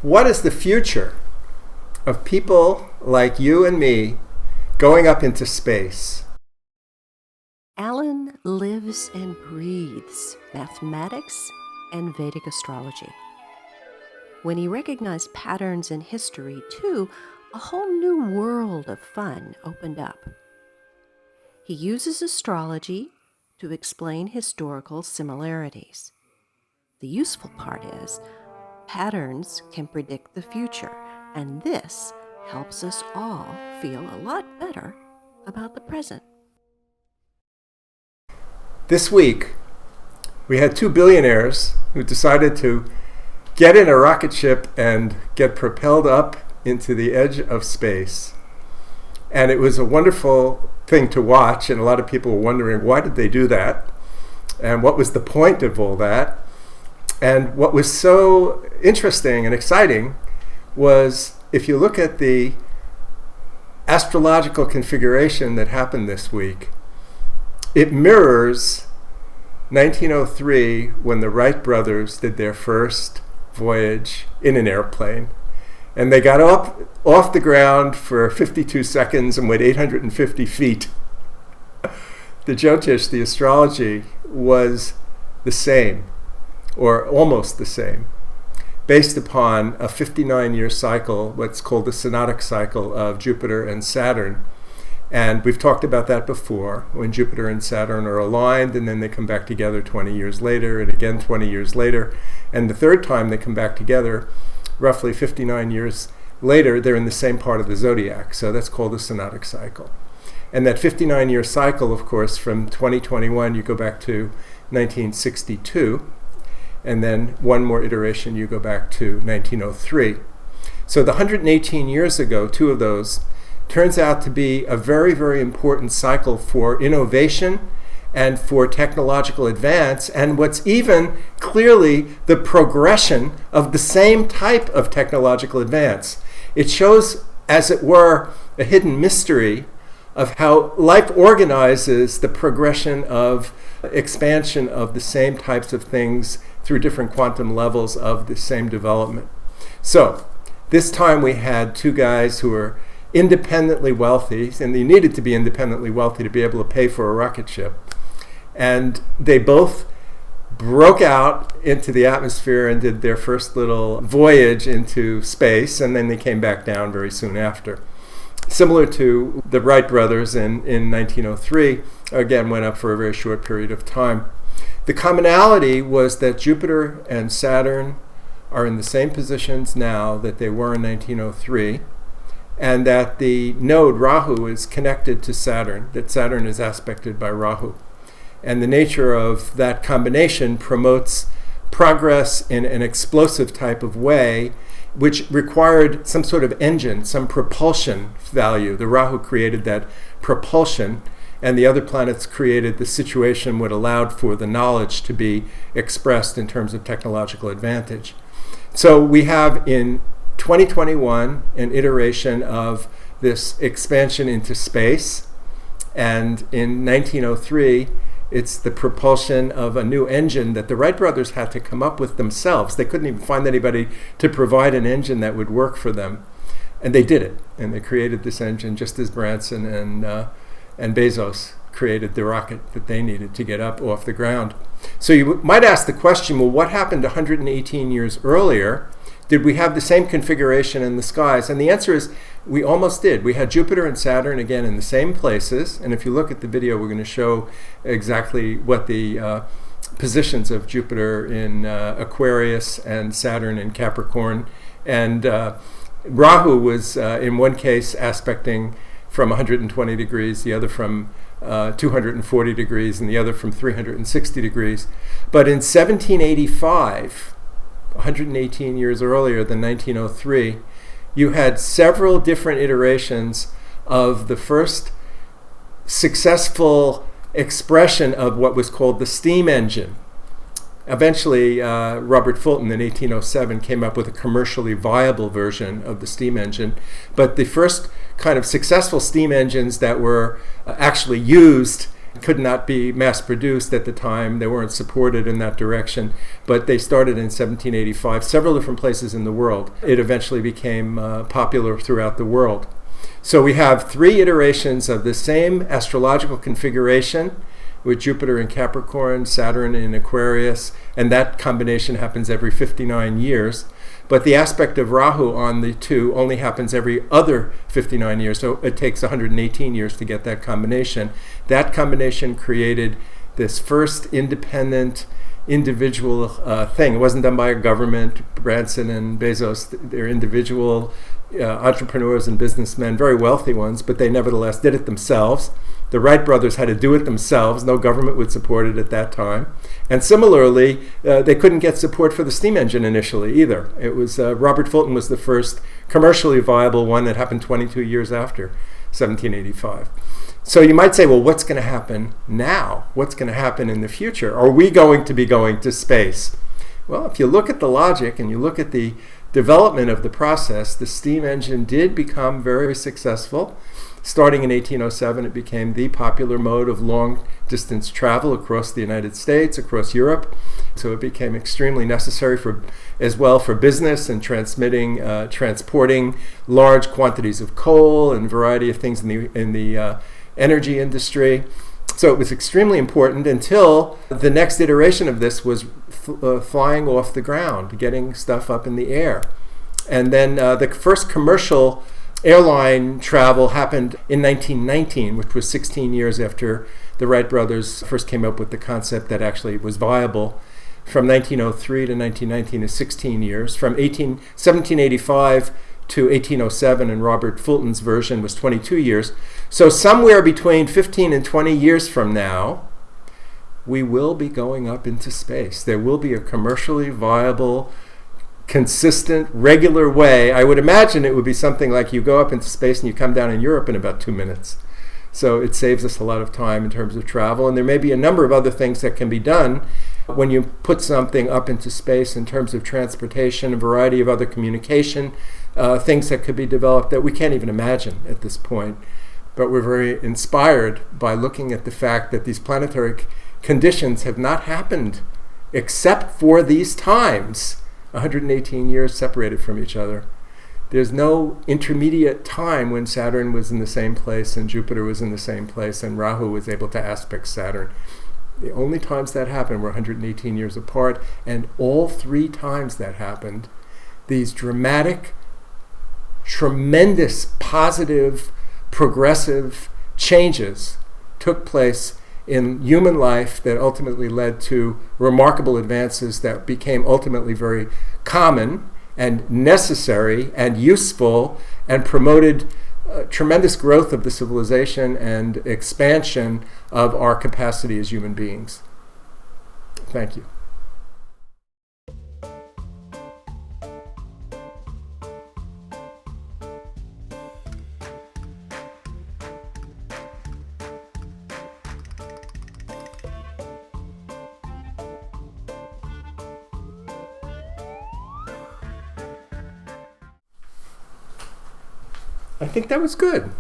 What is the future of people like you and me going up into space? Allen lives and breathes mathematics and Vedic astrology. When he recognized patterns in history, too, a whole new world of fun opened up. He uses astrology to explain historical similarities. The useful part is, patterns can predict the future, and this helps us all feel a lot better about the present. This week, we had 2 billionaires who decided to get in a rocket ship and get propelled up into the edge of space. And it was a wonderful thing to watch, and a lot of people were wondering, why did they do that? And what was the point of all that? And what was so interesting and exciting was, if you look at the astrological configuration that happened this week, it mirrors 1903 when the Wright brothers did their first voyage in an airplane. And they got up off the ground for 52 seconds and went 850 feet. The Jyotish, the astrology, was the same, or almost the same, based upon a 59-year cycle, what's called the SYNODIC cycle of Jupiter and Saturn. And we've talked about that before, when Jupiter and Saturn are aligned, and then they come back together 20 years later, and again 20 years later. And the third time they come back together, roughly 59 years later, they're in the same part of the zodiac. So that's called the SYNODIC cycle. And that 59-year cycle, of course, from 2021, you go back to 1962. And then one more iteration, you go back to 1903. So the 118 years ago, 2 of those, turns out to be a very, very important cycle for innovation and for technological advance, and what's even clearly the progression of the same type of technological advance. It shows, as it were, a hidden mystery of how life organizes the progression of expansion of the same types of things through different quantum levels of the same development. So this time we had 2 guys who were independently wealthy, and they needed to be independently wealthy to be able to pay for a rocket ship. And they both broke out into the atmosphere and did their first little voyage into space, and then they came back down very soon after. Similar to the Wright brothers in 1903, again went up for a very short period of time. The commonality was that Jupiter and Saturn are in the same positions now that they were in 1903, and that the node Rahu is connected to Saturn, that Saturn is aspected by Rahu. And the nature of that combination promotes progress in an explosive type of way, which required some sort of engine, some propulsion value. The Rahu created that propulsion, and the other planets created the situation what allowed for the knowledge to be expressed in terms of technological advantage. So we have in 2021 an iteration of this expansion into space, and in 1903 it's the propulsion of a new engine that the Wright brothers had to come up with themselves. They couldn't even find anybody to provide an engine that would work for them, and they did it, and they created this engine just as Branson and Bezos created the rocket that they needed to get up off the ground. So you might ask the question, well, what happened 118 years earlier? Did we have the same configuration in the skies? And the answer is, we almost did. We had Jupiter and Saturn again in the same places. And if you look at the video, we're going to show exactly what the positions of Jupiter in Aquarius and Saturn in Capricorn. And Rahu was, in one case, aspecting from 120 degrees, the other from 240 degrees, and the other from 360 degrees. But in 1785, 118 years earlier than 1903, you had several different iterations of the first successful expression of what was called the steam engine. Eventually, Robert Fulton in 1807 came up with a commercially viable version of the steam engine, but the first kind of successful steam engines that were actually used could not be mass-produced at the time. They weren't supported in that direction, but they started in 1785, several different places in the world. It eventually became popular throughout the world. So we have 3 iterations of the same astrological configuration, with Jupiter in Capricorn, Saturn in Aquarius, and that combination happens every 59 years. But the aspect of Rahu on the 2 only happens every other 59 years, so it takes 118 years to get that combination. That combination created this first independent, individual thing. It wasn't done by a government. Branson and Bezos, they're individual entrepreneurs and businessmen, very wealthy ones, but they nevertheless did it themselves. The Wright brothers had to do it themselves. No government would support it at that time. And similarly, they couldn't get support for the steam engine initially either. It was Robert Fulton was the first commercially viable one that happened 22 years after 1785. So you might say, well, what's going to happen now? What's going to happen in the future? Are we going to be going to space? Well, if you look at the logic and you look at the development of the process, the steam engine did become very successful. Starting in 1807, it became the popular mode of long-distance travel across the United States, across Europe. So it became extremely necessary as well for business and transporting large quantities of coal and a variety of things in the energy industry. So it was extremely important until the next iteration of this was flying off the ground, getting stuff up in the air. And then the first commercial airline travel happened in 1919, which was 16 years after the Wright brothers first came up with the concept that actually was viable. From 1903 to 1919 is 16 years. From 1785 to 1807, and Robert Fulton's version was 22 years. So somewhere between 15 and 20 years from now, we will be going up into space. There will be a commercially viable, consistent, regular way. I would imagine it would be something like you go up into space and you come down in Europe in about 2 minutes. So it saves us a lot of time in terms of travel. And there may be a number of other things that can be done when you put something up into space in terms of transportation, a variety of other communication, things that could be developed that we can't even imagine at this point. But we're very inspired by looking at the fact that these planetary conditions have not happened except for these times. 118 years separated from each other. There's no intermediate time when Saturn was in the same place and Jupiter was in the same place and Rahu was able to aspect Saturn. The only times that happened were 118 years apart, and all 3 times that happened, these dramatic, tremendous, positive, progressive changes took place in human life that ultimately led to remarkable advances that became ultimately very common and necessary and useful and promoted tremendous growth of the civilization and expansion of our capacity as human beings. Thank you. I think that was good.